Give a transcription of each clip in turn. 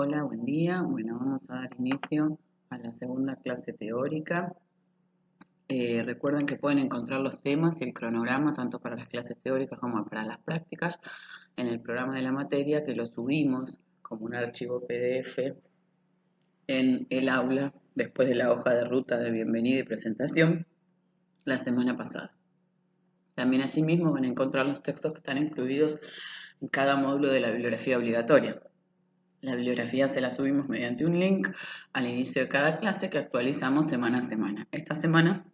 Hola, buen día. Bueno, vamos a dar inicio a la segunda clase teórica. Recuerden que pueden encontrar los temas y el cronograma tanto para las clases teóricas como para las prácticas en el programa de la materia, que lo subimos como un archivo PDF en el aula después de la hoja de ruta de bienvenida y presentación la semana pasada. También allí mismo van a encontrar los textos que están incluidos en cada módulo de la bibliografía obligatoria. La bibliografía se la subimos mediante un link al inicio de cada clase que actualizamos semana a semana. Esta semana,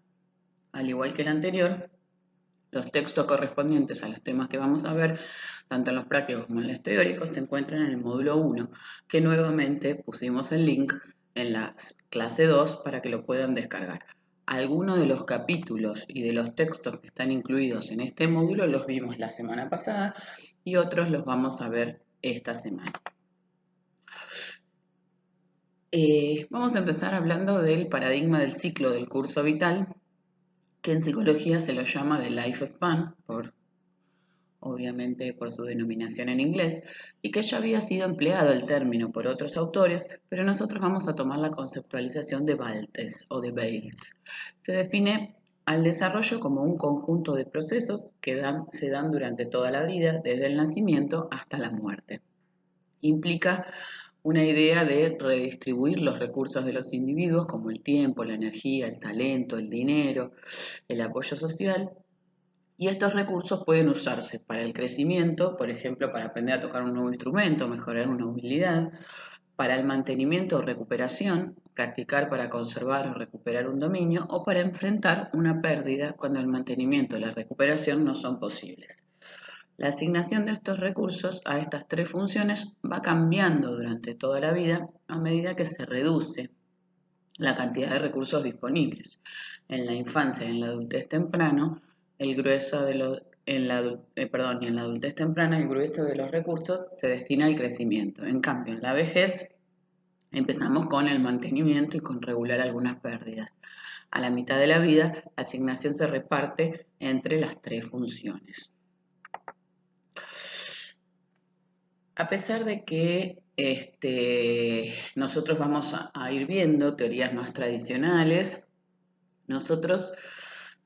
al igual que la anterior, los textos correspondientes a los temas que vamos a ver, tanto en los prácticos como en los teóricos, se encuentran en el módulo 1, que nuevamente pusimos el link en la clase 2 para que lo puedan descargar. Algunos de los capítulos y de los textos que están incluidos en este módulo los vimos la semana pasada y otros los vamos a ver esta semana. Vamos a empezar hablando del paradigma del ciclo del curso vital, que en psicología se lo llama de lifespan, obviamente por su denominación en inglés, y que ya había sido empleado el término por otros autores, pero nosotros vamos a tomar la conceptualización de Baltes o de Bales. Se define al desarrollo como un conjunto de procesos que se dan durante toda la vida, desde el nacimiento hasta la muerte. Implica una idea de redistribuir los recursos de los individuos como el tiempo, la energía, el talento, el dinero, el apoyo social. Y estos recursos pueden usarse para el crecimiento, por ejemplo, para aprender a tocar un nuevo instrumento, mejorar una habilidad, para el mantenimiento o recuperación, practicar para conservar o recuperar un dominio, o para enfrentar una pérdida cuando el mantenimiento y la recuperación no son posibles. La asignación de estos recursos a estas tres funciones va cambiando durante toda la vida a medida que se reduce la cantidad de recursos disponibles. En la infancia y en la adultez temprana, el grueso de los en la adultez temprana el grueso de los recursos se destina al crecimiento. En cambio, en la vejez empezamos con el mantenimiento y con regular algunas pérdidas. A la mitad de la vida, la asignación se reparte entre las tres funciones. A pesar de que nosotros vamos a ir viendo teorías más tradicionales, nosotros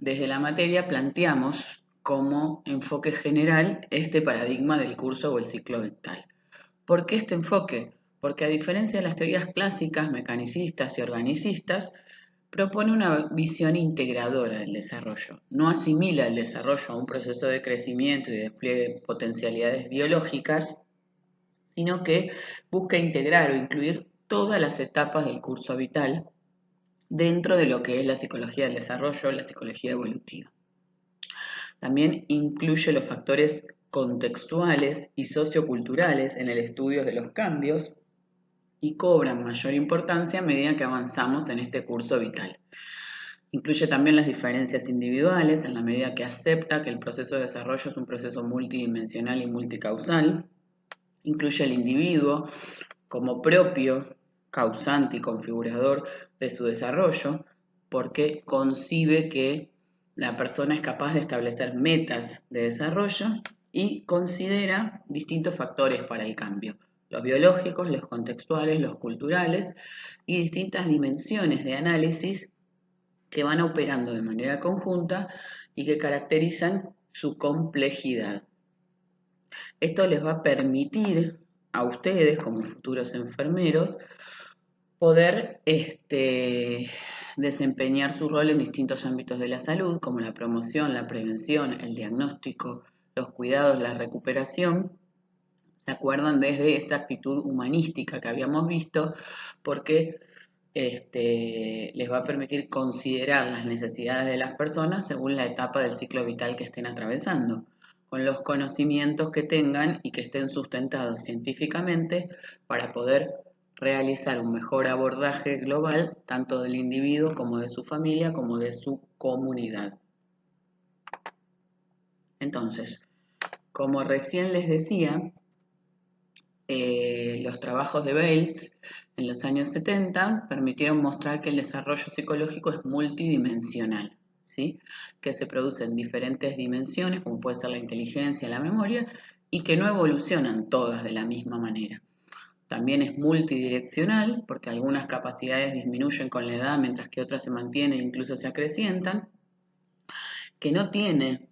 desde la materia planteamos como enfoque general este paradigma del curso o el ciclo vital. ¿Por qué este enfoque? Porque a diferencia de las teorías clásicas, mecanicistas y organicistas, propone una visión integradora del desarrollo. No asimila el desarrollo a un proceso de crecimiento y de despliegue de potencialidades biológicas, sino que busca integrar o incluir todas las etapas del curso vital dentro de lo que es la psicología del desarrollo, la psicología evolutiva. También incluye los factores contextuales y socioculturales en el estudio de los cambios y cobran mayor importancia a medida que avanzamos en este curso vital. Incluye también las diferencias individuales en la medida que acepta que el proceso de desarrollo es un proceso multidimensional y multicausal. Incluye al individuo como propio causante y configurador de su desarrollo, porque concibe que la persona es capaz de establecer metas de desarrollo y considera distintos factores para el cambio: los biológicos, los contextuales, los culturales y distintas dimensiones de análisis que van operando de manera conjunta y que caracterizan su complejidad. Esto les va a permitir a ustedes, como futuros enfermeros, poder desempeñar su rol en distintos ámbitos de la salud, como la promoción, la prevención, el diagnóstico, los cuidados, la recuperación. ¿Se acuerdan? Desde esta actitud humanística que habíamos visto, porque les va a permitir considerar las necesidades de las personas según la etapa del ciclo vital que estén atravesando, con los conocimientos que tengan y que estén sustentados científicamente para poder realizar un mejor abordaje global tanto del individuo como de su familia como de su comunidad. Entonces, como recién les decía, los trabajos de Bales en los años 70 permitieron mostrar que el desarrollo psicológico es multidimensional, ¿sí? Que se produce en diferentes dimensiones, como puede ser la inteligencia, la memoria, y que no evolucionan todas de la misma manera. también es multidireccional, porque algunas capacidades disminuyen con la edad, mientras que otras se mantienen e incluso se acrecientan, que no tiene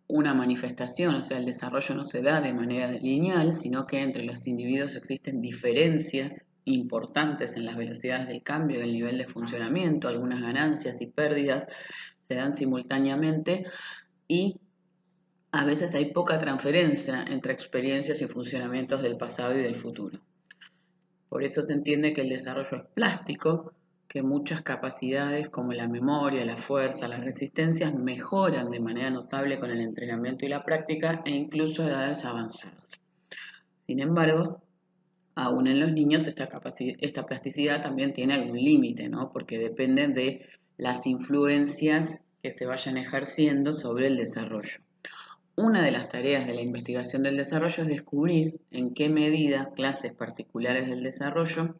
una manifestación, o sea, el desarrollo no se da de manera lineal, sino que entre los individuos existen diferencias importantes en las velocidades del cambio y el nivel de funcionamiento, algunas ganancias y pérdidas se dan simultáneamente y a veces hay poca transferencia entre experiencias y funcionamientos del pasado y del futuro. Por eso se entiende que el desarrollo es plástico, que muchas capacidades como la memoria, la fuerza, las resistencias mejoran de manera notable con el entrenamiento y la práctica e incluso a edades avanzadas. Sin embargo, aún en los niños esta plasticidad también tiene algún límite, ¿no? Porque depende de las influencias que se vayan ejerciendo sobre el desarrollo. Una de las tareas de la investigación del desarrollo es descubrir en qué medida clases particulares del desarrollo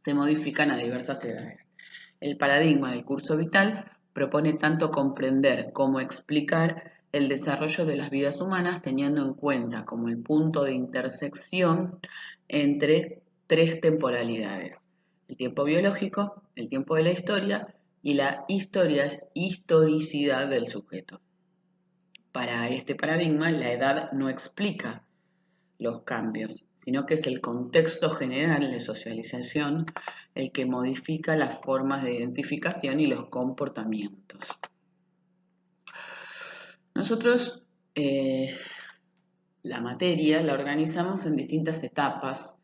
se modifican a diversas edades. El paradigma del curso vital propone tanto comprender como explicar el desarrollo de las vidas humanas teniendo en cuenta como el punto de intersección entre tres temporalidades: el tiempo biológico, el tiempo de la historia y la historicidad del sujeto. Para este paradigma, la edad no explica los cambios, sino que es el contexto general de socialización el que modifica las formas de identificación y los comportamientos. Nosotros la materia la organizamos en distintas etapas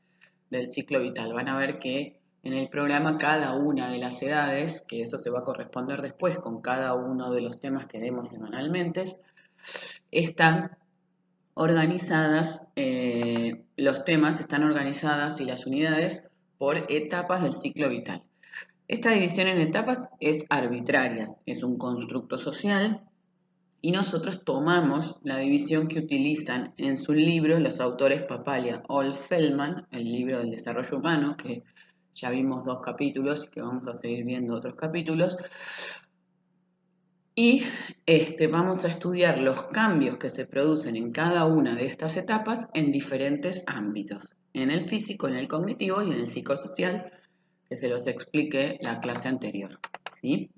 del ciclo vital. Van a ver que en el programa cada una de las edades, que eso se va a corresponder después con cada uno de los temas que demos semanalmente, están organizadas, los temas están organizadas y las unidades por etapas del ciclo vital. Esta división en etapas es arbitraria, es un constructo social y nosotros tomamos la división que utilizan en su libro los autores Papalia, Old-Feldman, el libro del desarrollo humano, que ya vimos 2 capítulos y que vamos a seguir viendo otros capítulos. Y vamos a estudiar los cambios que se producen en cada una de estas etapas en diferentes ámbitos, en el físico, en el cognitivo y en el psicosocial, que se los expliqué la clase anterior, ¿sí?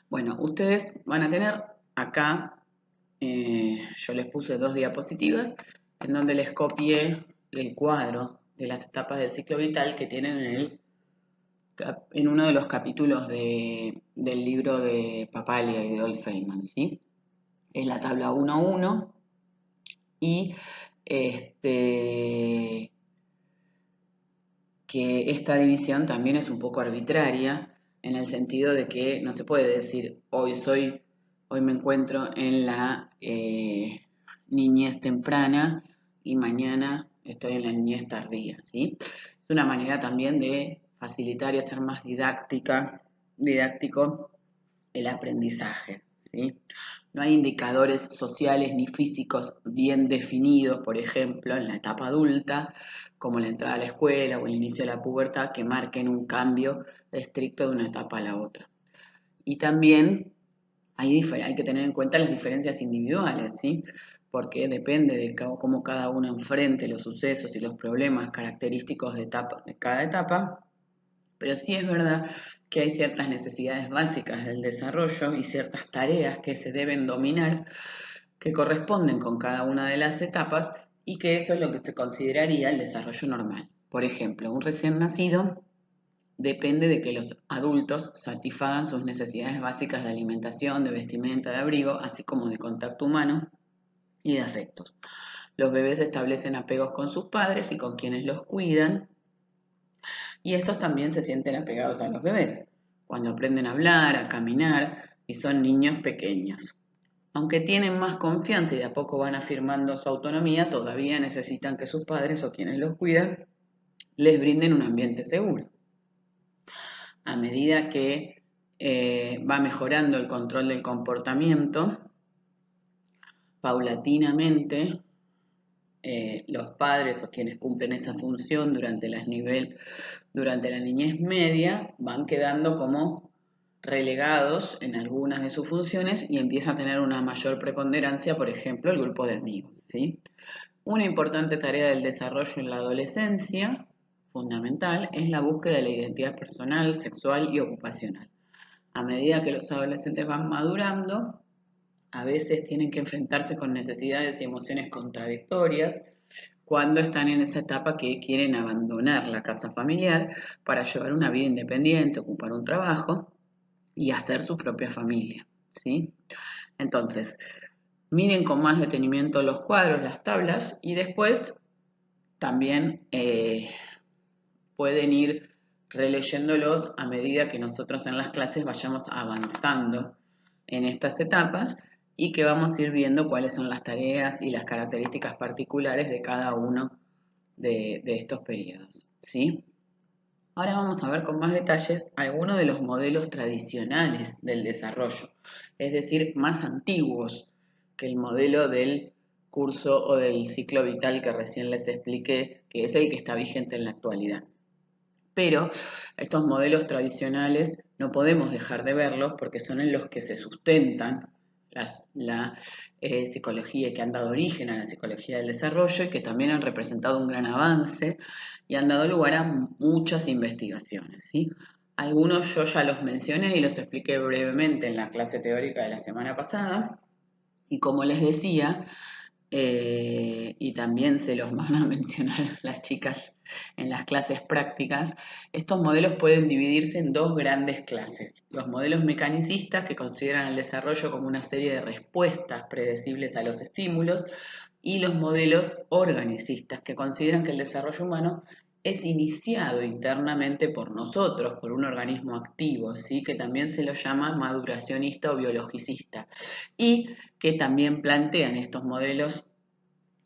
Bueno, ustedes van a tener acá, yo les puse 2 diapositivas, en donde les copié el cuadro de las etapas del ciclo vital que tienen en uno de los capítulos del libro de Papalia y de Old-Feldman, ¿sí? Es la tabla 1.1 y que esta división también es un poco arbitraria en el sentido de que no se puede decir hoy me encuentro en la niñez temprana y mañana estoy en la niñez tardía, ¿sí? Es una manera también de facilitar y hacer más didáctico el aprendizaje, ¿sí? No hay indicadores sociales ni físicos bien definidos, por ejemplo, en la etapa adulta, como la entrada a la escuela o el inicio de la pubertad, que marquen un cambio estricto de una etapa a la otra. Y también hay que tener en cuenta las diferencias individuales, ¿sí? Porque depende de cómo cada uno enfrente los sucesos y los problemas característicos de cada etapa, pero sí es verdad que hay ciertas necesidades básicas del desarrollo y ciertas tareas que se deben dominar que corresponden con cada una de las etapas y que eso es lo que se consideraría el desarrollo normal. Por ejemplo, un recién nacido depende de que los adultos satisfagan sus necesidades básicas de alimentación, de vestimenta, de abrigo, así como de contacto humano y de afectos. Los bebés establecen apegos con sus padres y con quienes los cuidan, y estos también se sienten apegados a los bebés, cuando aprenden a hablar, a caminar y son niños pequeños. Aunque tienen más confianza y de a poco van afirmando su autonomía, todavía necesitan que sus padres o quienes los cuidan les brinden un ambiente seguro. A medida que va mejorando el control del comportamiento, paulatinamente los padres o quienes cumplen esa función durante la niñez media van quedando como relegados en algunas de sus funciones y empieza a tener una mayor preponderancia, por ejemplo, el grupo de amigos, ¿sí? Una importante tarea del desarrollo en la adolescencia, fundamental, es la búsqueda de la identidad personal, sexual y ocupacional. A medida que los adolescentes van madurando, a veces tienen que enfrentarse con necesidades y emociones contradictorias cuando están en esa etapa que quieren abandonar la casa familiar para llevar una vida independiente, ocupar un trabajo y hacer su propia familia, ¿sí? Entonces, miren con más detenimiento los cuadros, las tablas y después también pueden ir releyéndolos a medida que nosotros en las clases vayamos avanzando en estas etapas y que vamos a ir viendo cuáles son las tareas y las características particulares de cada uno de estos periodos, ¿sí? Ahora vamos a ver con más detalles algunos de los modelos tradicionales del desarrollo, es decir, más antiguos que el modelo del curso o del ciclo vital que recién les expliqué, que es el que está vigente en la actualidad. Pero estos modelos tradicionales no podemos dejar de verlos porque son en los que se sustentan la psicología, que han dado origen a la psicología del desarrollo y que también han representado un gran avance y han dado lugar a muchas investigaciones, ¿sí? Algunos yo ya los mencioné y los expliqué brevemente en la clase teórica de la semana pasada. Y como les decía, y también se los van a mencionar las chicas en las clases prácticas, estos modelos pueden dividirse en dos grandes clases. Los modelos mecanicistas, que consideran el desarrollo como una serie de respuestas predecibles a los estímulos, y los modelos organicistas, que consideran que el desarrollo humano es iniciado internamente por nosotros, por un organismo activo, ¿sí? Que también se lo llama maduracionista o biologicista, y que también plantean estos modelos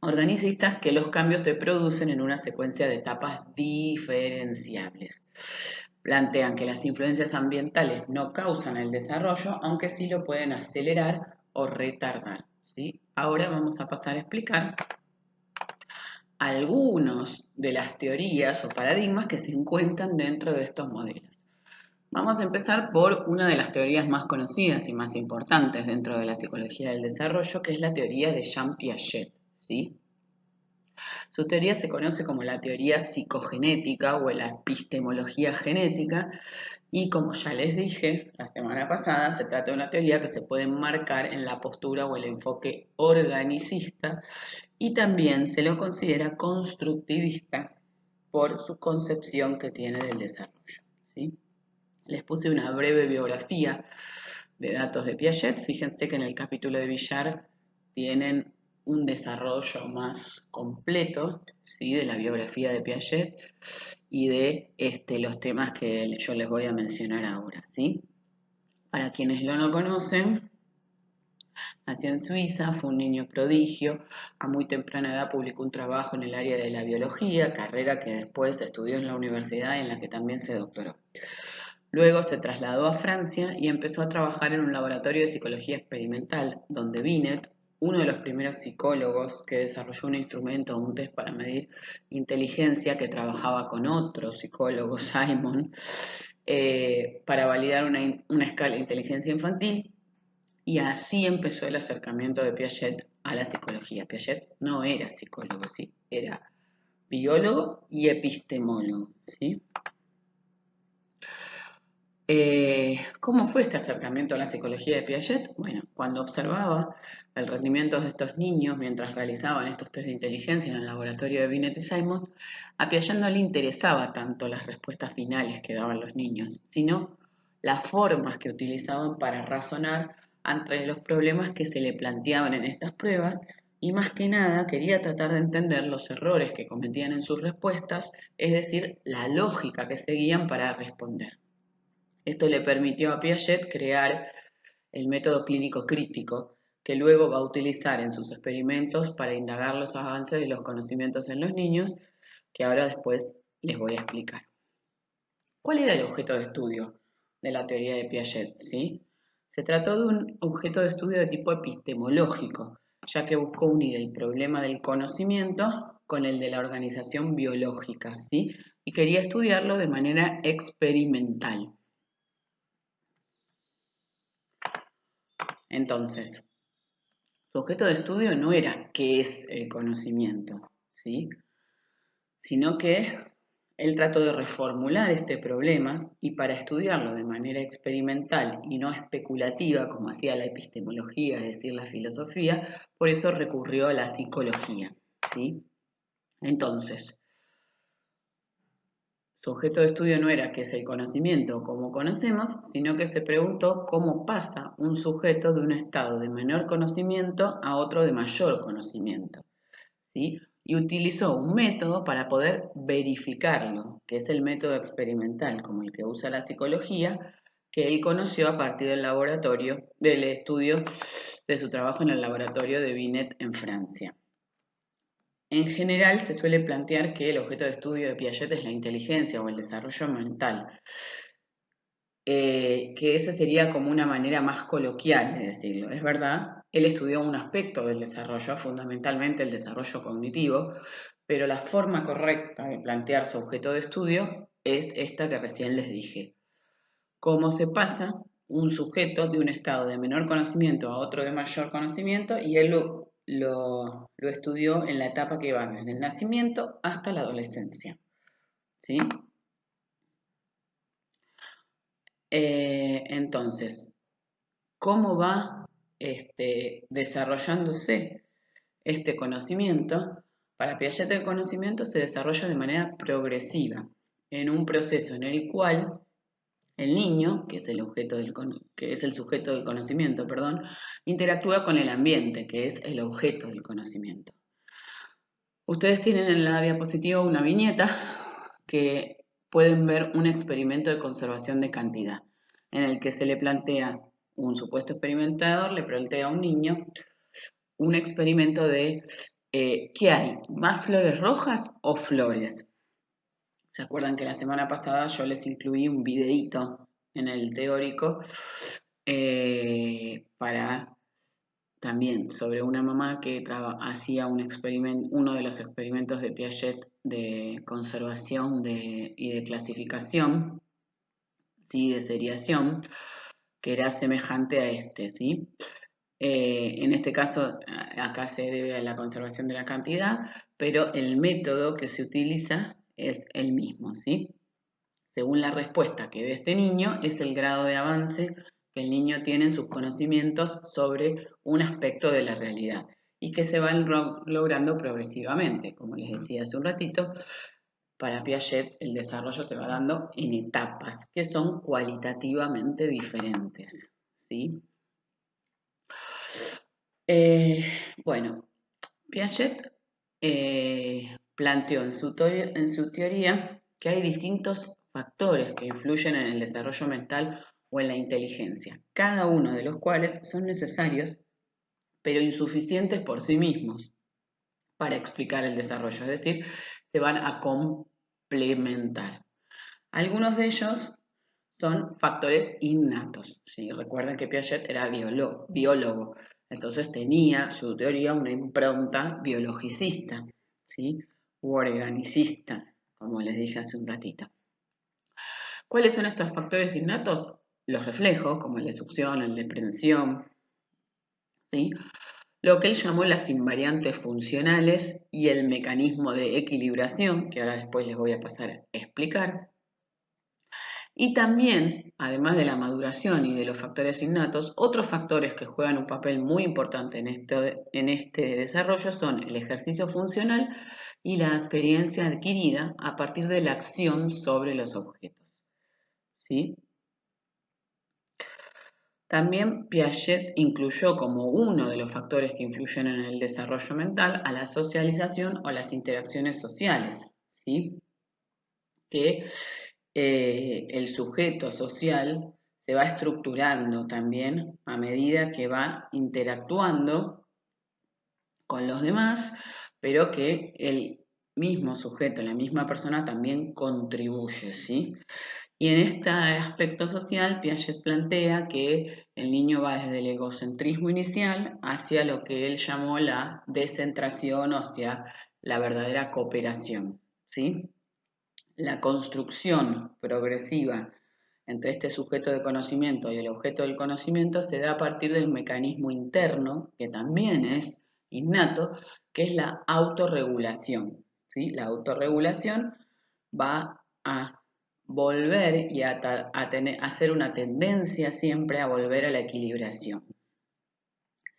organicistas que los cambios se producen en una secuencia de etapas diferenciables. Plantean que las influencias ambientales no causan el desarrollo, aunque sí lo pueden acelerar o retardar, ¿sí? Ahora vamos a pasar a explicar algunos de las teorías o paradigmas que se encuentran dentro de estos modelos. Vamos a empezar por una de las teorías más conocidas y más importantes dentro de la psicología del desarrollo, que es la teoría de Jean Piaget, ¿sí? Su teoría se conoce como la teoría psicogenética o la epistemología genética y, como ya les dije la semana pasada, se trata de una teoría que se puede enmarcar en la postura o el enfoque organicista y también se lo considera constructivista por su concepción que tiene del desarrollo, ¿sí? Les puse una breve biografía de datos de Piaget. Fíjense que en el capítulo de Villar tienen un desarrollo más completo, ¿sí? De la biografía de Piaget y de los temas que yo les voy a mencionar ahora, ¿sí? Para quienes no lo conocen, nació en Suiza, fue un niño prodigio, a muy temprana edad publicó un trabajo en el área de la biología, carrera que después estudió en la universidad en la que también se doctoró. Luego se trasladó a Francia y empezó a trabajar en un laboratorio de psicología experimental, donde Binet, uno de los primeros psicólogos que desarrolló un instrumento o un test para medir inteligencia, que trabajaba con otro psicólogo, Simon, para validar una escala de inteligencia infantil, y así empezó el acercamiento de Piaget a la psicología. Piaget no era psicólogo, ¿sí? Era biólogo y epistemólogo, ¿sí? ¿Cómo fue este acercamiento a la psicología de Piaget? Bueno, cuando observaba el rendimiento de estos niños mientras realizaban estos test de inteligencia en el laboratorio de Binet y Simon, a Piaget no le interesaba tanto las respuestas finales que daban los niños, sino las formas que utilizaban para razonar ante los problemas que se le planteaban en estas pruebas y más que nada quería tratar de entender los errores que cometían en sus respuestas, es decir, la lógica que seguían para responder. Esto le permitió a Piaget crear el método clínico crítico, que luego va a utilizar en sus experimentos para indagar los avances de los conocimientos en los niños, que ahora después les voy a explicar. ¿Cuál era el objeto de estudio de la teoría de Piaget? ¿Sí? Se trató de un objeto de estudio de tipo epistemológico, ya que buscó unir el problema del conocimiento con el de la organización biológica, ¿sí? Y quería estudiarlo de manera experimental. Entonces, Su objeto de estudio no era qué es el conocimiento, ¿sí? Sino que él trató de reformular este problema y para estudiarlo de manera experimental y no especulativa, como hacía la epistemología, es decir, la filosofía, por eso recurrió a la psicología, ¿sí? Entonces, su objeto de estudio no era qué es el conocimiento como conocemos, sino que se preguntó cómo pasa un sujeto de un estado de menor conocimiento a otro de mayor conocimiento, ¿sí? Y utilizó un método para poder verificarlo, que es el método experimental, como el que usa la psicología, que él conoció a partir del laboratorio, del estudio de su trabajo en el laboratorio de Binet en Francia. En general se suele plantear que el objeto de estudio de Piaget es la inteligencia o el desarrollo mental, que esa sería como una manera más coloquial de decirlo. Es verdad, él estudió un aspecto del desarrollo, fundamentalmente el desarrollo cognitivo, pero la forma correcta de plantear su objeto de estudio es esta que recién les dije. Cómo se pasa un sujeto de un estado de menor conocimiento a otro de mayor conocimiento y él lo estudió en la etapa que va desde el nacimiento hasta la adolescencia. ¿Sí? Entonces, ¿cómo va desarrollándose este conocimiento? Para Piaget el conocimiento se desarrolla de manera progresiva, en un proceso en el cual el niño, que es el sujeto del conocimiento, perdón, interactúa con el ambiente, que es el objeto del conocimiento. Ustedes tienen en la diapositiva una viñeta que pueden ver un experimento de conservación de cantidad, en el que se le plantea un supuesto experimentador, le plantea a un niño un experimento de ¿qué hay? ¿Más flores rojas o flores? ¿Se acuerdan que la semana pasada yo les incluí un videíto en el teórico para también sobre una mamá que hacía uno de los experimentos de Piaget de conservación y de clasificación, ¿sí? De seriación, que era semejante a este, ¿sí? En este caso, acá se debe a la conservación de la cantidad, pero el método que se utiliza es el mismo, ¿sí? Según la respuesta que dé este niño, es el grado de avance que el niño tiene en sus conocimientos sobre un aspecto de la realidad y que se van logrando progresivamente. Como les decía hace un ratito, para Piaget el desarrollo se va dando en etapas que son cualitativamente diferentes, ¿sí? Bueno, Piaget planteó en su teoría que hay distintos factores que influyen en el desarrollo mental o en la inteligencia, cada uno de los cuales son necesarios pero insuficientes por sí mismos para explicar el desarrollo, es decir, se van a complementar. Algunos de ellos son factores innatos. ¿Sí? Recuerden que Piaget era biólogo, entonces tenía su teoría una impronta biologicista, ¿sí? U organicista, como les dije hace un ratito. ¿Cuáles son estos factores innatos? Los reflejos, como el de succión, el de prensión, ¿sí? Lo que él llamó las invariantes funcionales y el mecanismo de equilibración, que ahora después les voy a pasar a explicar. Y también, además de la maduración y de los factores innatos, otros factores que juegan un papel muy importante en este desarrollo son el ejercicio funcional y la experiencia adquirida a partir de la acción sobre los objetos. ¿Sí? También Piaget incluyó como uno de los factores que influyen en el desarrollo mental a la socialización o las interacciones sociales, ¿sí? Que el sujeto social se va estructurando también a medida que va interactuando con los demás, pero que el mismo sujeto, la misma persona también contribuye, ¿sí? Y en este aspecto social, Piaget plantea que el niño va desde el egocentrismo inicial hacia lo que él llamó la descentración, o sea, la verdadera cooperación, ¿sí? La construcción progresiva entre este sujeto de conocimiento y el objeto del conocimiento se da a partir del mecanismo interno, que también es innato, que es la autorregulación, ¿sí? La autorregulación va a volver y a hacer una tendencia siempre a volver a la equilibración,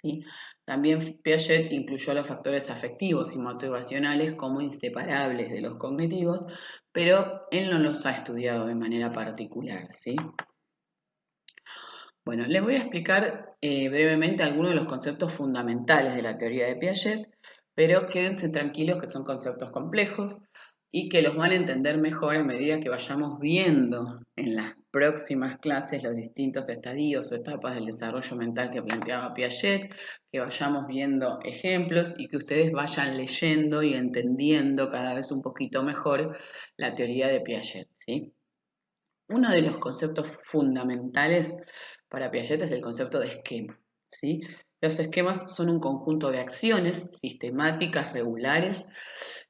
¿sí? También Piaget incluyó los factores afectivos y motivacionales como inseparables de los cognitivos, pero él no los ha estudiado de manera particular, ¿sí? Bueno, les voy a explicar brevemente algunos de los conceptos fundamentales de la teoría de Piaget, pero quédense tranquilos que son conceptos complejos y que los van a entender mejor a medida que vayamos viendo en las próximas clases los distintos estadios o etapas del desarrollo mental que planteaba Piaget, que vayamos viendo ejemplos y que ustedes vayan leyendo y entendiendo cada vez un poquito mejor la teoría de Piaget, ¿sí? Uno de los conceptos fundamentales para Piaget es el concepto de esquema, ¿sí? Los esquemas son un conjunto de acciones sistemáticas, regulares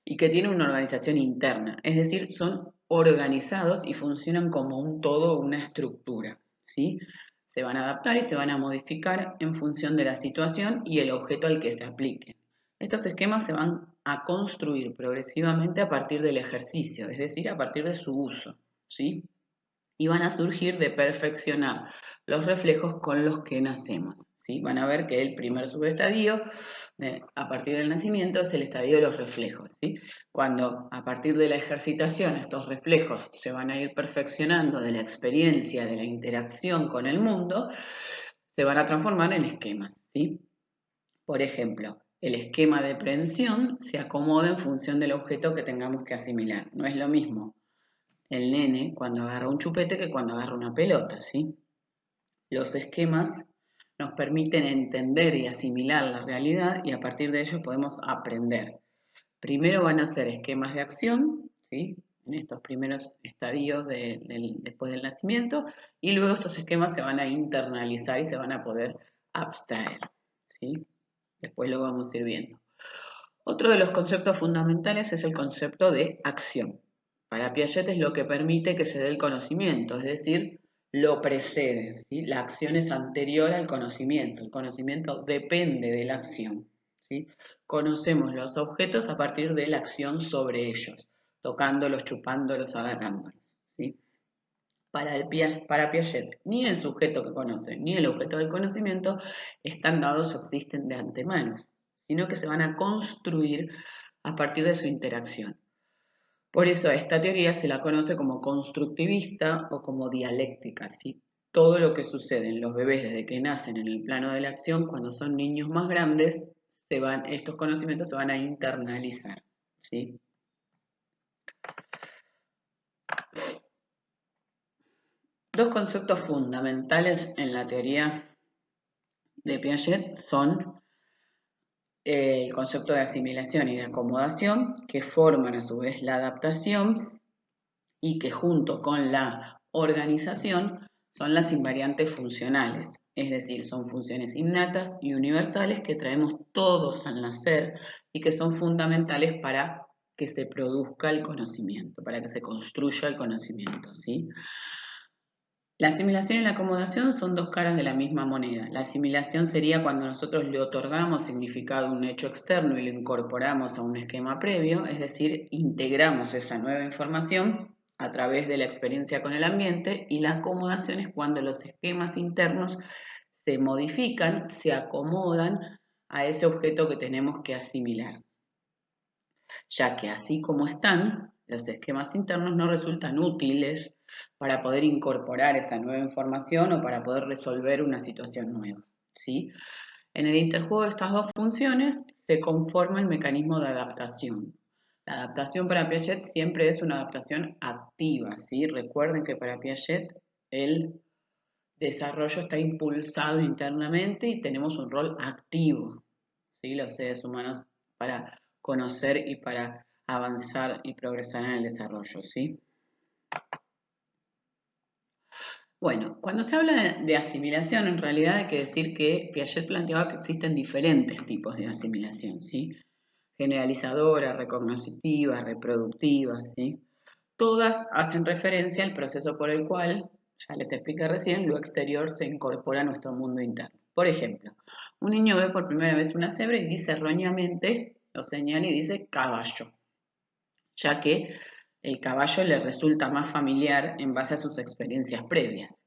y que tienen una organización interna, es decir, son organizados y funcionan como un todo, una estructura, ¿sí? Se van a adaptar y se van a modificar en función de la situación y el objeto al que se apliquen. Estos esquemas se van a construir progresivamente a partir del ejercicio, es decir, a partir de su uso, ¿sí? Y van a surgir de perfeccionar los reflejos con los que nacemos, ¿sí? Van a ver que el primer subestadio a partir del nacimiento es el estadio de los reflejos, ¿sí? Cuando a partir de la ejercitación estos reflejos se van a ir perfeccionando de la experiencia, de la interacción con el mundo, se van a transformar en esquemas, ¿sí? Por ejemplo, el esquema de prehensión se acomoda en función del objeto que tengamos que asimilar. No es lo mismo el nene cuando agarra un chupete que cuando agarra una pelota, ¿sí? Los esquemas nos permiten entender y asimilar la realidad y a partir de ellos podemos aprender. Primero van a ser esquemas de acción, ¿sí? En estos primeros estadios después del nacimiento, y luego estos esquemas se van a internalizar y se van a poder abstraer, ¿sí? Después lo vamos a ir viendo. Otro de los conceptos fundamentales es el concepto de acción. Para Piaget es lo que permite que se dé el conocimiento, es decir, lo precede, ¿sí? La acción es anterior al conocimiento, el conocimiento depende de la acción, ¿sí? Conocemos los objetos a partir de la acción sobre ellos, tocándolos, chupándolos, agarrándolos, ¿sí? Para Piaget, ni el sujeto que conoce ni el objeto del conocimiento están dados o existen de antemano, sino que se van a construir a partir de su interacción. Por eso a esta teoría se la conoce como constructivista o como dialéctica, ¿sí? Todo lo que sucede en los bebés desde que nacen en el plano de la acción, cuando son niños más grandes, estos conocimientos se van a internalizar, ¿sí? Dos conceptos fundamentales en la teoría de Piaget son el concepto de asimilación y de acomodación, que forman a su vez la adaptación y que junto con la organización son las invariantes funcionales, es decir, son funciones innatas y universales que traemos todos al nacer y que son fundamentales para que se produzca el conocimiento, para que se construya el conocimiento, ¿sí? La asimilación y la acomodación son dos caras de la misma moneda. La asimilación sería cuando nosotros le otorgamos significado a un hecho externo y lo incorporamos a un esquema previo, es decir, integramos esa nueva información a través de la experiencia con el ambiente, y la acomodación es cuando los esquemas internos se modifican, se acomodan a ese objeto que tenemos que asimilar, ya que así como están, los esquemas internos no resultan útiles para poder incorporar esa nueva información o para poder resolver una situación nueva, ¿sí? En el interjuego de estas dos funciones se conforma el mecanismo de adaptación. La adaptación para Piaget siempre es una adaptación activa, ¿sí? Recuerden que para Piaget el desarrollo está impulsado internamente y tenemos un rol activo, ¿sí? Los seres humanos, para conocer y para avanzar y progresar en el desarrollo, ¿sí? Bueno, cuando se habla de asimilación, en realidad hay que decir que Piaget planteaba que existen diferentes tipos de asimilación, ¿sí? Generalizadora, recognitiva, reproductiva, ¿sí? Todas hacen referencia al proceso por el cual ya les expliqué recién, lo exterior se incorpora a nuestro mundo interno. Por ejemplo, un niño ve por primera vez una cebra y dice erróneamente, lo señala y dice caballo, ya que el caballo le resulta más familiar en base a sus experiencias previas.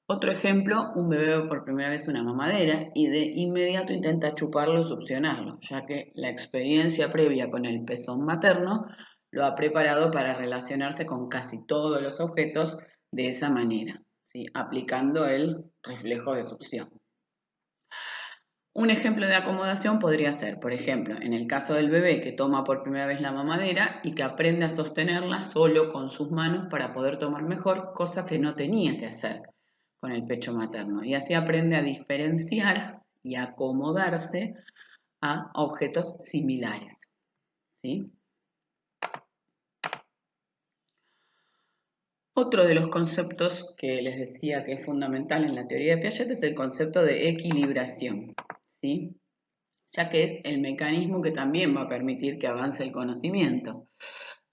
Otro ejemplo, un bebé ve por primera vez una mamadera y de inmediato intenta chuparlo o succionarlo, ya que la experiencia previa con el pezón materno lo ha preparado para relacionarse con casi todos los objetos de esa manera, ¿sí? Aplicando el reflejo de succión. Un ejemplo de acomodación podría ser, por ejemplo, en el caso del bebé que toma por primera vez la mamadera y que aprende a sostenerla solo con sus manos para poder tomar mejor, cosa que no tenía que hacer con el pecho materno. Y así aprende a diferenciar y acomodarse a objetos similares. ¿Sí? Otro de los conceptos que les decía que es fundamental en la teoría de Piaget es el concepto de equilibración, ¿sí? Ya que es el mecanismo que también va a permitir que avance el conocimiento.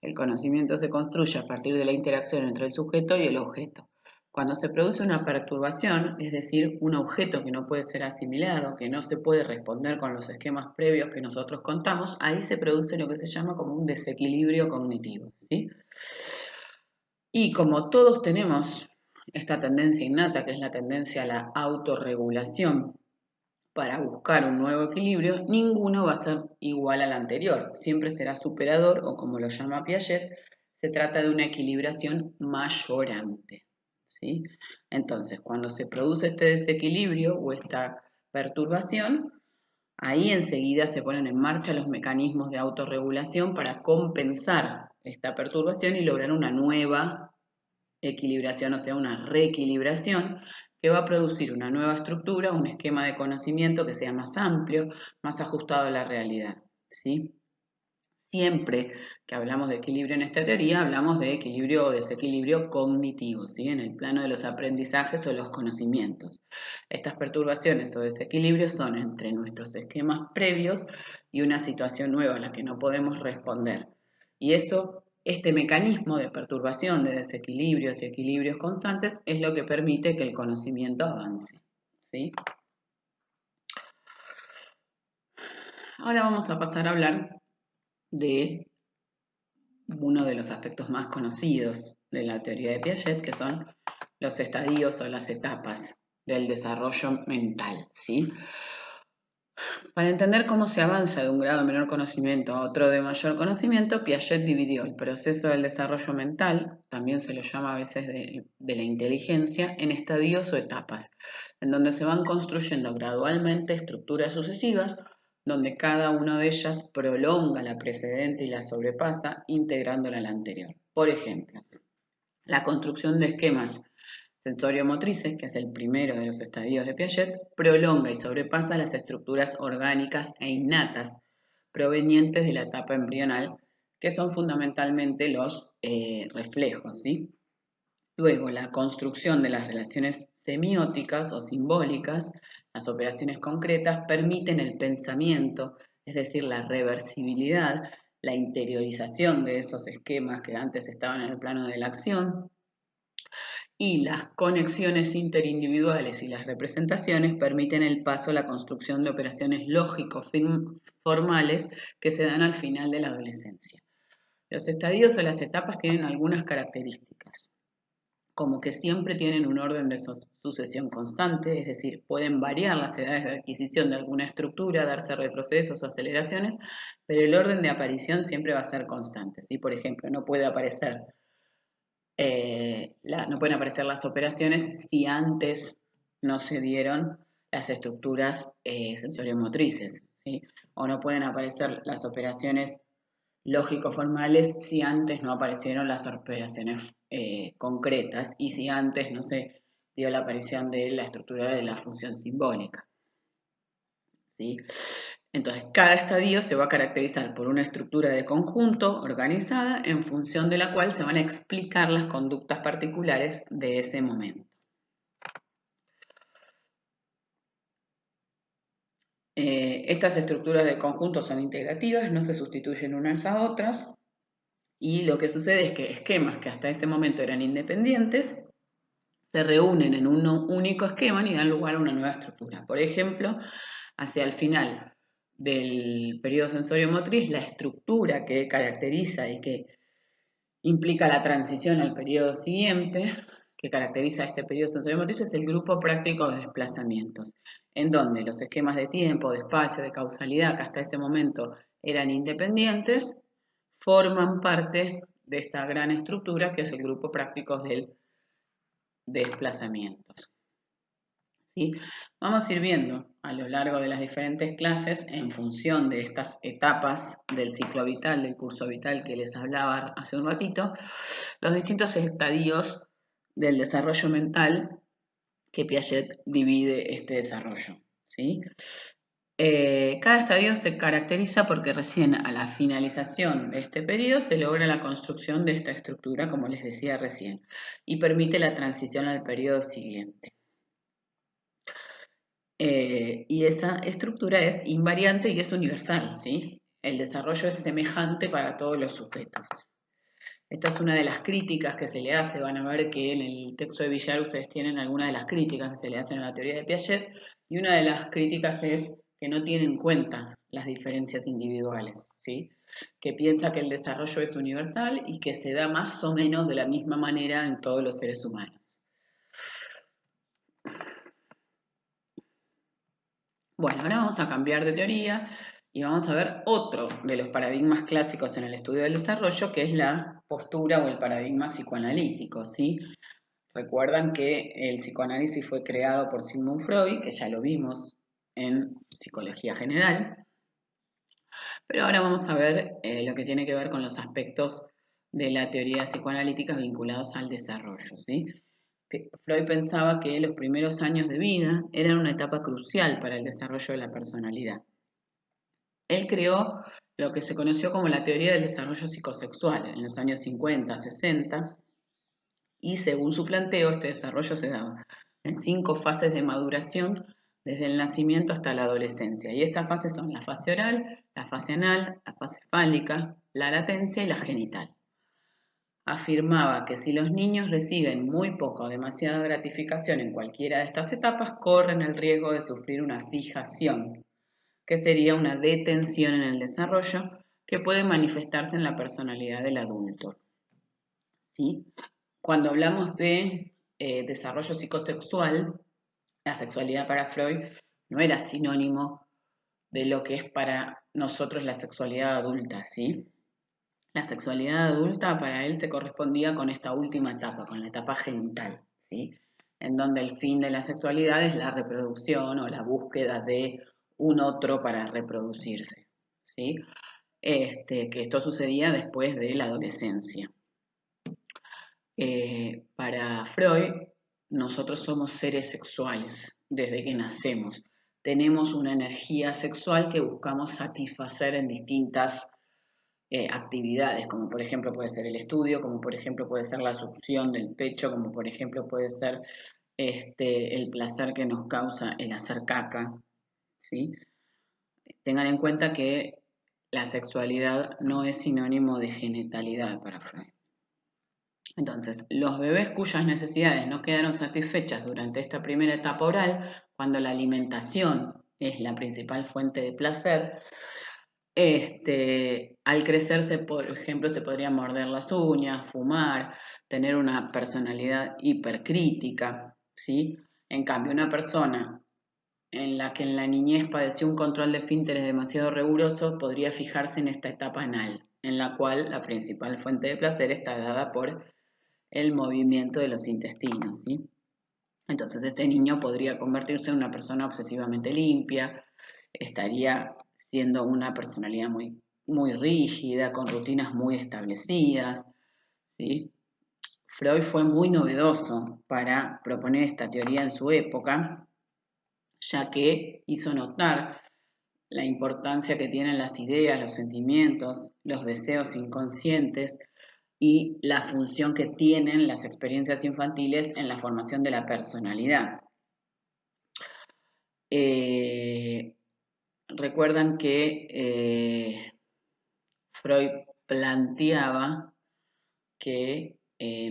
El conocimiento se construye a partir de la interacción entre el sujeto y el objeto. Cuando se produce una perturbación, es decir, un objeto que no puede ser asimilado, que no se puede responder con los esquemas previos que nosotros contamos, ahí se produce lo que se llama como un desequilibrio cognitivo, ¿sí? Y como todos tenemos esta tendencia innata, que es la tendencia a la autorregulación, para buscar un nuevo equilibrio, ninguno va a ser igual al anterior, siempre será superador o como lo llama Piaget, se trata de una equilibración mayorante, ¿sí? Entonces, cuando se produce este desequilibrio o esta perturbación, ahí enseguida se ponen en marcha los mecanismos de autorregulación para compensar esta perturbación y lograr una nueva equilibración, o sea, una reequilibración que va a producir una nueva estructura, un esquema de conocimiento que sea más amplio, más ajustado a la realidad, ¿sí? Siempre que hablamos de equilibrio en esta teoría, hablamos de equilibrio o desequilibrio cognitivo, ¿sí? En el plano de los aprendizajes o los conocimientos. Estas perturbaciones o desequilibrios son entre nuestros esquemas previos y una situación nueva a la que no podemos responder. Y eso, este mecanismo de perturbación, de desequilibrios y equilibrios constantes, es lo que permite que el conocimiento avance, ¿sí? Ahora vamos a pasar a hablar de uno de los aspectos más conocidos de la teoría de Piaget, que son los estadios o las etapas del desarrollo mental, ¿sí? Para entender cómo se avanza de un grado de menor conocimiento a otro de mayor conocimiento, Piaget dividió el proceso del desarrollo mental, también se lo llama a veces de la inteligencia, en estadios o etapas, en donde se van construyendo gradualmente estructuras sucesivas, donde cada una de ellas prolonga la precedente y la sobrepasa, integrándola a la anterior. Por ejemplo, la construcción de esquemas sensorio-motrices, que es el primero de los estadios de Piaget, prolonga y sobrepasa las estructuras orgánicas e innatas provenientes de la etapa embrional, que son fundamentalmente los reflejos, ¿sí? Luego, la construcción de las relaciones semióticas o simbólicas, las operaciones concretas, permiten el pensamiento, es decir, la reversibilidad, la interiorización de esos esquemas que antes estaban en el plano de la acción, y las conexiones interindividuales y las representaciones permiten el paso a la construcción de operaciones lógico-formales que se dan al final de la adolescencia. Los estadios o las etapas tienen algunas características, como que siempre tienen un orden de sucesión constante, es decir, pueden variar las edades de adquisición de alguna estructura, darse retrocesos o aceleraciones, pero el orden de aparición siempre va a ser constante, ¿sí? Por ejemplo, no pueden aparecer las operaciones si antes no se dieron las estructuras sensoriomotrices, ¿sí? O no pueden aparecer las operaciones lógico-formales si antes no aparecieron las operaciones concretas y si antes no se dio la aparición de la estructura de la función simbólica, ¿sí? Entonces, cada estadio se va a caracterizar por una estructura de conjunto organizada en función de la cual se van a explicar las conductas particulares de ese momento. Estas estructuras de conjunto son integrativas, no se sustituyen unas a otras, y lo que sucede es que esquemas que hasta ese momento eran independientes se reúnen en un único esquema y dan lugar a una nueva estructura. Por ejemplo, hacia el final del periodo sensorio-motriz, la estructura que caracteriza y que implica la transición al periodo siguiente, que caracteriza este periodo sensorio-motriz, es el grupo práctico de desplazamientos, en donde los esquemas de tiempo, de espacio, de causalidad, que hasta ese momento eran independientes, forman parte de esta gran estructura que es el grupo práctico del desplazamientos. ¿Sí? Vamos a ir viendo a lo largo de las diferentes clases, en función de estas etapas del ciclo vital, del curso vital que les hablaba hace un ratito, los distintos estadios del desarrollo mental que Piaget divide este desarrollo. ¿Sí? Cada estadio se caracteriza porque recién a la finalización de este periodo se logra la construcción de esta estructura, como les decía recién, y permite la transición al periodo siguiente. Y esa estructura es invariante y es universal, ¿sí? El desarrollo es semejante para todos los sujetos. Esta es una de las críticas que se le hace. Van a ver que en el texto de Villar ustedes tienen algunas de las críticas que se le hacen a la teoría de Piaget, y una de las críticas es que no tiene en cuenta las diferencias individuales, ¿sí? Que piensa que el desarrollo es universal y que se da más o menos de la misma manera en todos los seres humanos. Bueno, ahora vamos a cambiar de teoría y vamos a ver otro de los paradigmas clásicos en el estudio del desarrollo, que es la postura o el paradigma psicoanalítico, ¿sí? Recuerdan que el psicoanálisis fue creado por Sigmund Freud, que ya lo vimos en Psicología General, pero ahora vamos a ver lo que tiene que ver con los aspectos de la teoría psicoanalítica vinculados al desarrollo, ¿sí? Freud pensaba que los primeros años de vida eran una etapa crucial para el desarrollo de la personalidad. Él creó lo que se conoció como la teoría del desarrollo psicosexual en los años 50, 60, y según su planteo, este desarrollo se daba en 5 fases de maduración desde el nacimiento hasta la adolescencia. Y estas fases son la fase oral, la fase anal, la fase fálica, la latencia y la genital. Afirmaba que si los niños reciben muy poca o demasiada gratificación en cualquiera de estas etapas, corren el riesgo de sufrir una fijación, que sería una detención en el desarrollo que puede manifestarse en la personalidad del adulto. ¿Sí? Cuando hablamos de desarrollo psicosexual, la sexualidad para Freud no era sinónimo de lo que es para nosotros la sexualidad adulta, ¿sí? La sexualidad adulta para él se correspondía con esta última etapa, con la etapa genital, ¿sí? En donde el fin de la sexualidad es la reproducción o la búsqueda de un otro para reproducirse, ¿sí? Que esto sucedía después de la adolescencia. Para Freud, nosotros somos seres sexuales desde que nacemos. Tenemos una energía sexual que buscamos satisfacer en distintas actividades, como por ejemplo puede ser el estudio, como por ejemplo puede ser la succión del pecho, como por ejemplo puede ser el placer que nos causa el hacer caca, ¿sí? Tengan en cuenta que la sexualidad no es sinónimo de genitalidad para Freud. Entonces, los bebés cuyas necesidades no quedaron satisfechas durante esta primera etapa oral, cuando la alimentación es la principal fuente de placer, al crecerse, por ejemplo, se podrían morder las uñas, fumar, tener una personalidad hipercrítica, ¿sí? En cambio, una persona en la que en la niñez padeció un control de esfínteres demasiado riguroso podría fijarse en esta etapa anal, en la cual la principal fuente de placer está dada por el movimiento de los intestinos, ¿sí? Entonces este niño podría convertirse en una persona obsesivamente limpia, estaría siendo una personalidad muy, muy rígida, con rutinas muy establecidas, ¿sí? Freud fue muy novedoso para proponer esta teoría en su época, ya que hizo notar la importancia que tienen las ideas, los sentimientos, los deseos inconscientes y la función que tienen las experiencias infantiles en la formación de la personalidad. Recuerdan que Freud planteaba que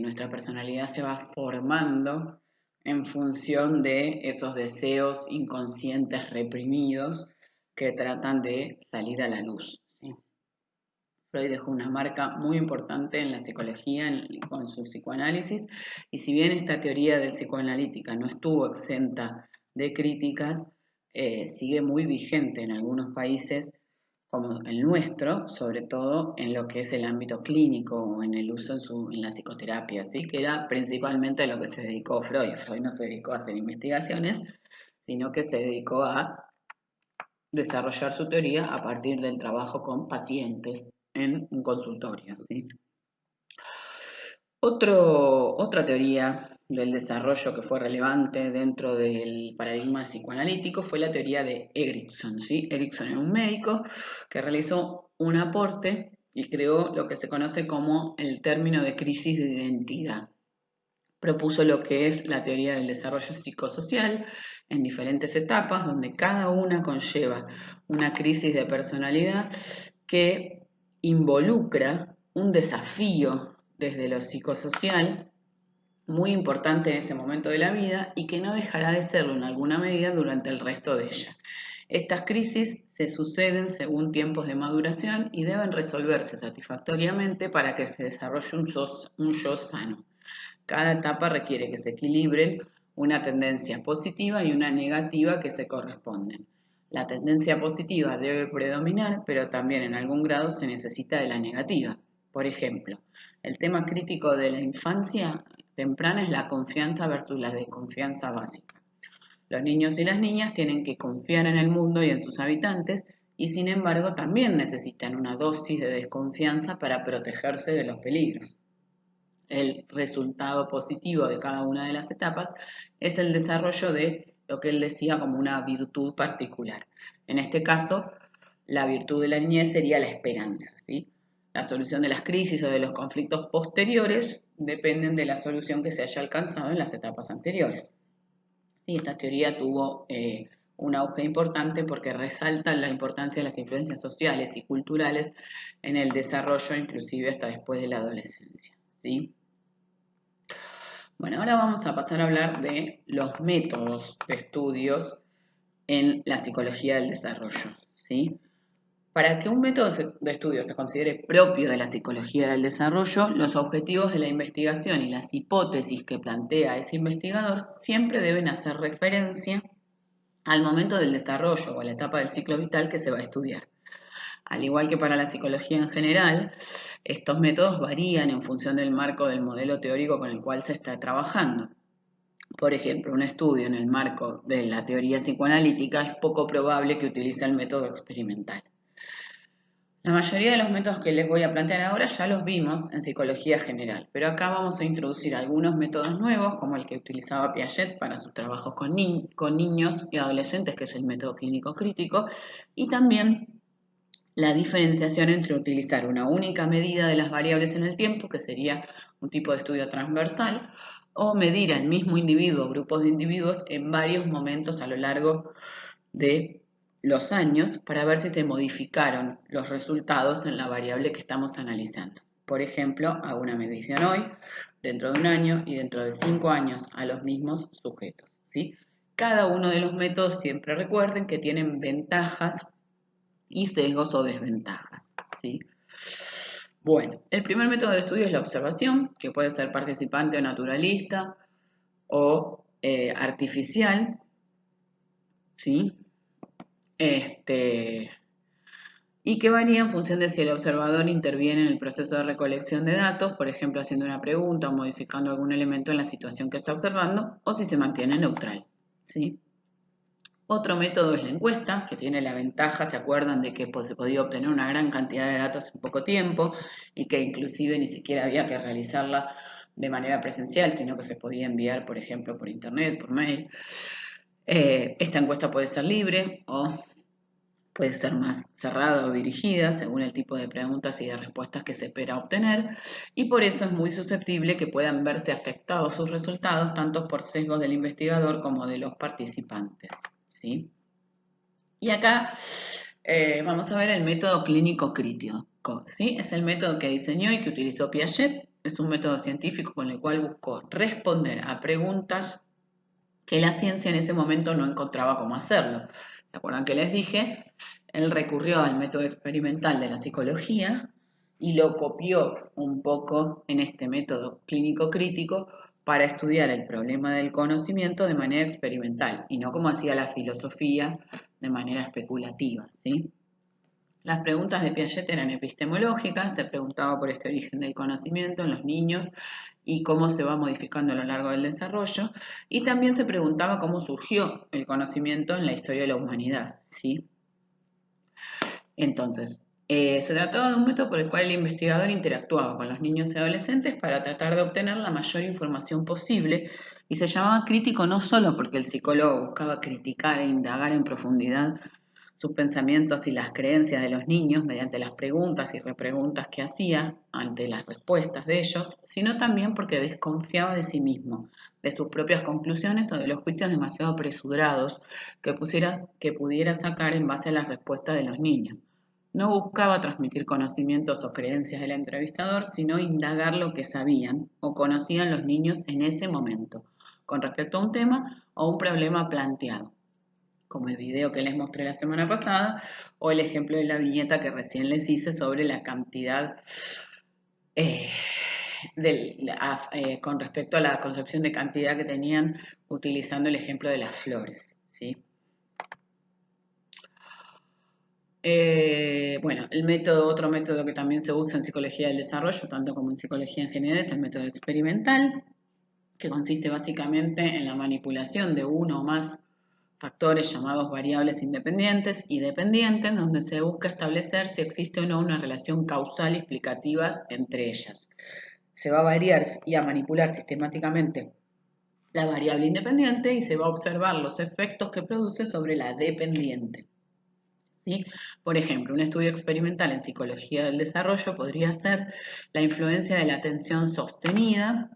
nuestra personalidad se va formando en función de esos deseos inconscientes reprimidos que tratan de salir a la luz, ¿sí? Freud dejó una marca muy importante en la psicología con su psicoanálisis, y si bien esta teoría del psicoanalítica no estuvo exenta de críticas, sigue muy vigente en algunos países como el nuestro, sobre todo en lo que es el ámbito clínico o en el uso en la psicoterapia, ¿sí? Que era principalmente a lo que se dedicó Freud. Freud no se dedicó a hacer investigaciones, sino que se dedicó a desarrollar su teoría a partir del trabajo con pacientes en un consultorio, ¿sí? Otra teoría del desarrollo que fue relevante dentro del paradigma psicoanalítico fue la teoría de Erickson, ¿sí? Erickson era un médico que realizó un aporte y creó lo que se conoce como el término de crisis de identidad. Propuso lo que es la teoría del desarrollo psicosocial en diferentes etapas, donde cada una conlleva una crisis de personalidad que involucra un desafío desde lo psicosocial muy importante en ese momento de la vida y que no dejará de serlo en alguna medida durante el resto de ella. Estas crisis se suceden según tiempos de maduración y deben resolverse satisfactoriamente para que se desarrolle un yo sano. Cada etapa requiere que se equilibren una tendencia positiva y una negativa que se corresponden. La tendencia positiva debe predominar, pero también en algún grado se necesita de la negativa. Por ejemplo, el tema crítico de la infancia temprana es la confianza versus la desconfianza básica. Los niños y las niñas tienen que confiar en el mundo y en sus habitantes, y sin embargo también necesitan una dosis de desconfianza para protegerse de los peligros. El resultado positivo de cada una de las etapas es el desarrollo de lo que él decía como una virtud particular. En este caso, la virtud de la niñez sería la esperanza, ¿sí? La solución de las crisis o de los conflictos posteriores dependen de la solución que se haya alcanzado en las etapas anteriores. Sí, esta teoría tuvo un auge importante porque resalta la importancia de las influencias sociales y culturales en el desarrollo, inclusive hasta después de la adolescencia, ¿sí? Bueno, ahora vamos a pasar a hablar de los métodos de estudios en la psicología del desarrollo, ¿sí? Para que un método de estudio se considere propio de la psicología del desarrollo, los objetivos de la investigación y las hipótesis que plantea ese investigador siempre deben hacer referencia al momento del desarrollo o a la etapa del ciclo vital que se va a estudiar. Al igual que para la psicología en general, estos métodos varían en función del marco del modelo teórico con el cual se está trabajando. Por ejemplo, un estudio en el marco de la teoría psicoanalítica es poco probable que utilice el método experimental. La mayoría de los métodos que les voy a plantear ahora ya los vimos en psicología general, pero acá vamos a introducir algunos métodos nuevos, como el que utilizaba Piaget para sus trabajos con niños y adolescentes, que es el método clínico crítico, y también la diferenciación entre utilizar una única medida de las variables en el tiempo, que sería un tipo de estudio transversal, o medir al mismo individuo o grupos de individuos en varios momentos a lo largo de los años para ver si se modificaron los resultados en la variable que estamos analizando. Por ejemplo, hago una medición hoy, dentro de un año y dentro de 5 años a los mismos sujetos, ¿sí? Cada uno de los métodos siempre recuerden que tienen ventajas y sesgos o desventajas, ¿sí? Bueno, el primer método de estudio es la observación, que puede ser participante o naturalista o artificial, ¿sí? Y que varía en función de si el observador interviene en el proceso de recolección de datos, por ejemplo, haciendo una pregunta o modificando algún elemento en la situación que está observando, o si se mantiene neutral, ¿sí? Otro método es la encuesta, que tiene la ventaja, se acuerdan, de que se podía obtener una gran cantidad de datos en poco tiempo y que inclusive ni siquiera había que realizarla de manera presencial, sino que se podía enviar, por ejemplo, por internet, por mail. Esta encuesta puede ser libre o puede ser más cerrada o dirigida según el tipo de preguntas y de respuestas que se espera obtener, y por eso es muy susceptible que puedan verse afectados sus resultados tanto por sesgos del investigador como de los participantes, ¿sí? Y acá vamos a ver el método clínico crítico, ¿sí? Es el método que diseñó y que utilizó Piaget. Es un método científico con el cual buscó responder a preguntas que la ciencia en ese momento no encontraba cómo hacerlo. ¿Se acuerdan que les dije? Él recurrió al método experimental de la psicología y lo copió un poco en este método clínico crítico para estudiar el problema del conocimiento de manera experimental y no como hacía la filosofía de manera especulativa, ¿sí? Las preguntas de Piaget eran epistemológicas, se preguntaba por este origen del conocimiento en los niños y cómo se va modificando a lo largo del desarrollo, y también se preguntaba cómo surgió el conocimiento en la historia de la humanidad, ¿sí? Entonces, se trataba de un método por el cual el investigador interactuaba con los niños y adolescentes para tratar de obtener la mayor información posible y se llamaba crítico no solo porque el psicólogo buscaba criticar e indagar en profundidad sus pensamientos y las creencias de los niños mediante las preguntas y repreguntas que hacía ante las respuestas de ellos, sino también porque desconfiaba de sí mismo, de sus propias conclusiones o de los juicios demasiado apresurados que pudiera sacar en base a las respuestas de los niños. No buscaba transmitir conocimientos o creencias del entrevistador, sino indagar lo que sabían o conocían los niños en ese momento, con respecto a un tema o un problema planteado, como el video que les mostré la semana pasada o el ejemplo de la viñeta que recién les hice sobre la cantidad eh, con respecto a la concepción de cantidad que tenían utilizando el ejemplo de las flores, ¿sí? Bueno, otro método que también se usa en psicología del desarrollo, tanto como en psicología en general, es el método experimental, que consiste básicamente en la manipulación de uno o más factores llamados variables independientes y dependientes, donde se busca establecer si existe o no una relación causal y explicativa entre ellas. Se va a variar y a manipular sistemáticamente la variable independiente y se va a observar los efectos que produce sobre la dependiente, ¿sí? Por ejemplo, un estudio experimental en psicología del desarrollo podría ser la influencia de la atención sostenida,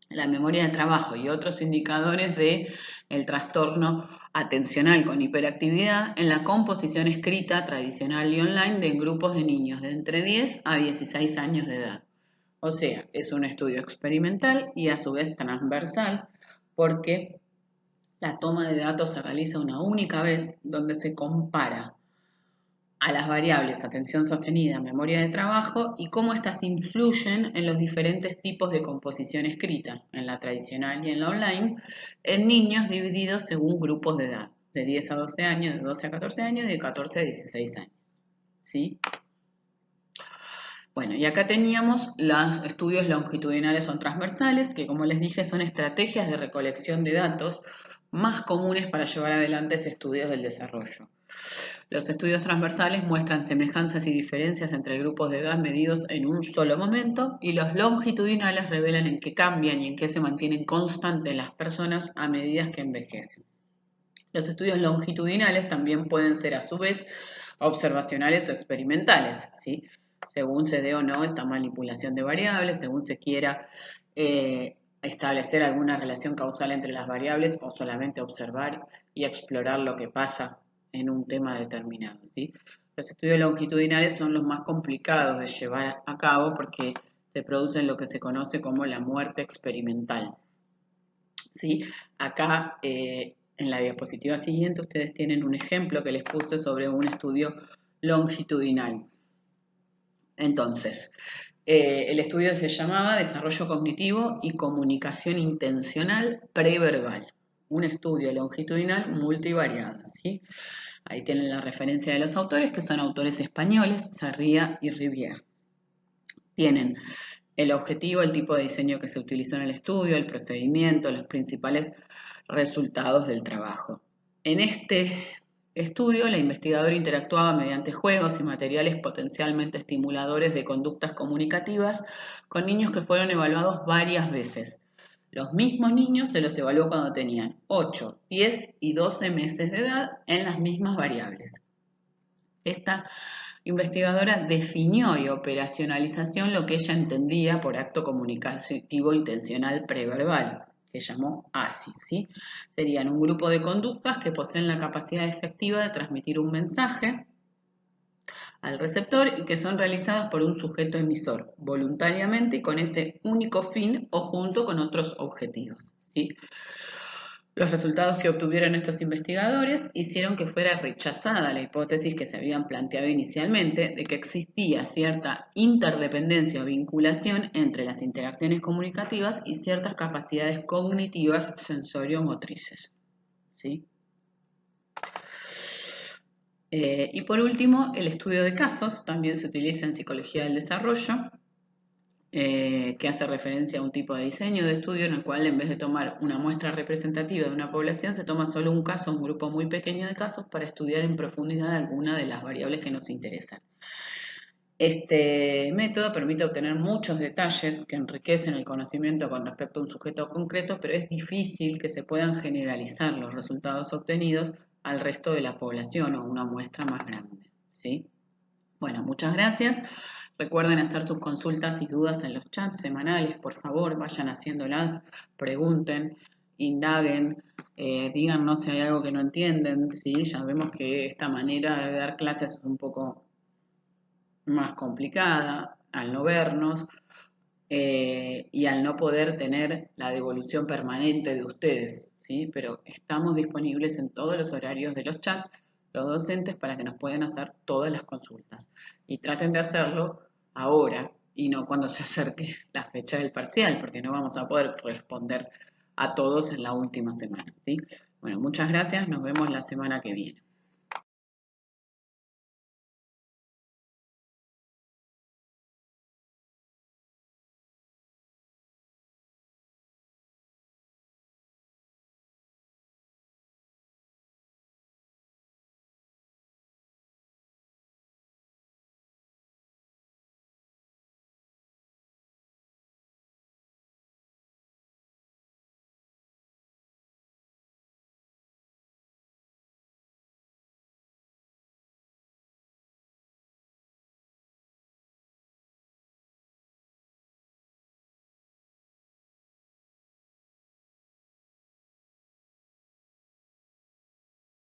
la memoria de trabajo y otros indicadores de el trastorno atencional con hiperactividad en la composición escrita tradicional y online de grupos de niños de entre 10 a 16 años de edad. O sea, es un estudio experimental y a su vez transversal porque la toma de datos se realiza una única vez donde se compara a las variables atención sostenida, memoria de trabajo y cómo éstas influyen en los diferentes tipos de composición escrita, en la tradicional y en la online, en niños divididos según grupos de edad, de 10 a 12 años, de 12 a 14 años y de 14 a 16 años. ¿Sí? Bueno, y acá teníamos los estudios longitudinales o transversales, que como les dije son estrategias de recolección de datos más comunes para llevar adelante estudios del desarrollo. Los estudios transversales muestran semejanzas y diferencias entre grupos de edad medidos en un solo momento y los longitudinales revelan en qué cambian y en qué se mantienen constantes las personas a medida que envejecen. Los estudios longitudinales también pueden ser a su vez observacionales o experimentales, ¿sí? Según se dé o no esta manipulación de variables, según se quiera establecer alguna relación causal entre las variables o solamente observar y explorar lo que pasa en un tema determinado, ¿sí? Los estudios longitudinales son los más complicados de llevar a cabo porque se producen lo que se conoce como la muerte experimental, ¿sí? Acá en la diapositiva siguiente ustedes tienen un ejemplo que les puse sobre un estudio longitudinal. Entonces, el estudio se llamaba Desarrollo Cognitivo y Comunicación Intencional Preverbal, un estudio longitudinal multivariado, ¿sí? Ahí tienen la referencia de los autores, que son autores españoles, Sarria y Rivière. Tienen el objetivo, el tipo de diseño que se utilizó en el estudio, el procedimiento, los principales resultados del trabajo. En este estudio, la investigadora interactuaba mediante juegos y materiales potencialmente estimuladores de conductas comunicativas con niños que fueron evaluados varias veces. Los mismos niños se los evaluó cuando tenían 8, 10 y 12 meses de edad en las mismas variables. Esta investigadora definió y operacionalización lo que ella entendía por acto comunicativo intencional preverbal, que llamó ASI, ¿sí? Serían un grupo de conductas que poseen la capacidad efectiva de transmitir un mensaje al receptor y que son realizadas por un sujeto emisor, voluntariamente y con ese único fin o junto con otros objetivos, ¿sí? Los resultados que obtuvieron estos investigadores hicieron que fuera rechazada la hipótesis que se habían planteado inicialmente de que existía cierta interdependencia o vinculación entre las interacciones comunicativas y ciertas capacidades cognitivas sensorio-motrices. ¿Sí? Y por último, el estudio de casos también se utiliza en psicología del desarrollo, que hace referencia a un tipo de diseño de estudio en el cual en vez de tomar una muestra representativa de una población, se toma solo un caso, un grupo muy pequeño de casos para estudiar en profundidad alguna de las variables que nos interesan. Este método permite obtener muchos detalles que enriquecen el conocimiento con respecto a un sujeto concreto, pero es difícil que se puedan generalizar los resultados obtenidos al resto de la población o una muestra más grande, ¿sí? Bueno, muchas gracias. Recuerden hacer sus consultas y dudas en los chats semanales, por favor, vayan haciéndolas, pregunten, indaguen, díganos si hay algo que no entienden, ¿sí? Ya vemos que esta manera de dar clases es un poco más complicada al no vernos y al no poder tener la devolución permanente de ustedes, ¿sí? Pero estamos disponibles en todos los horarios de los chats, los docentes, para que nos puedan hacer todas las consultas. Y traten de hacerlo ahora y no cuando se acerque la fecha del parcial, porque no vamos a poder responder a todos en la última semana, ¿sí? Bueno, muchas gracias, nos vemos la semana que viene.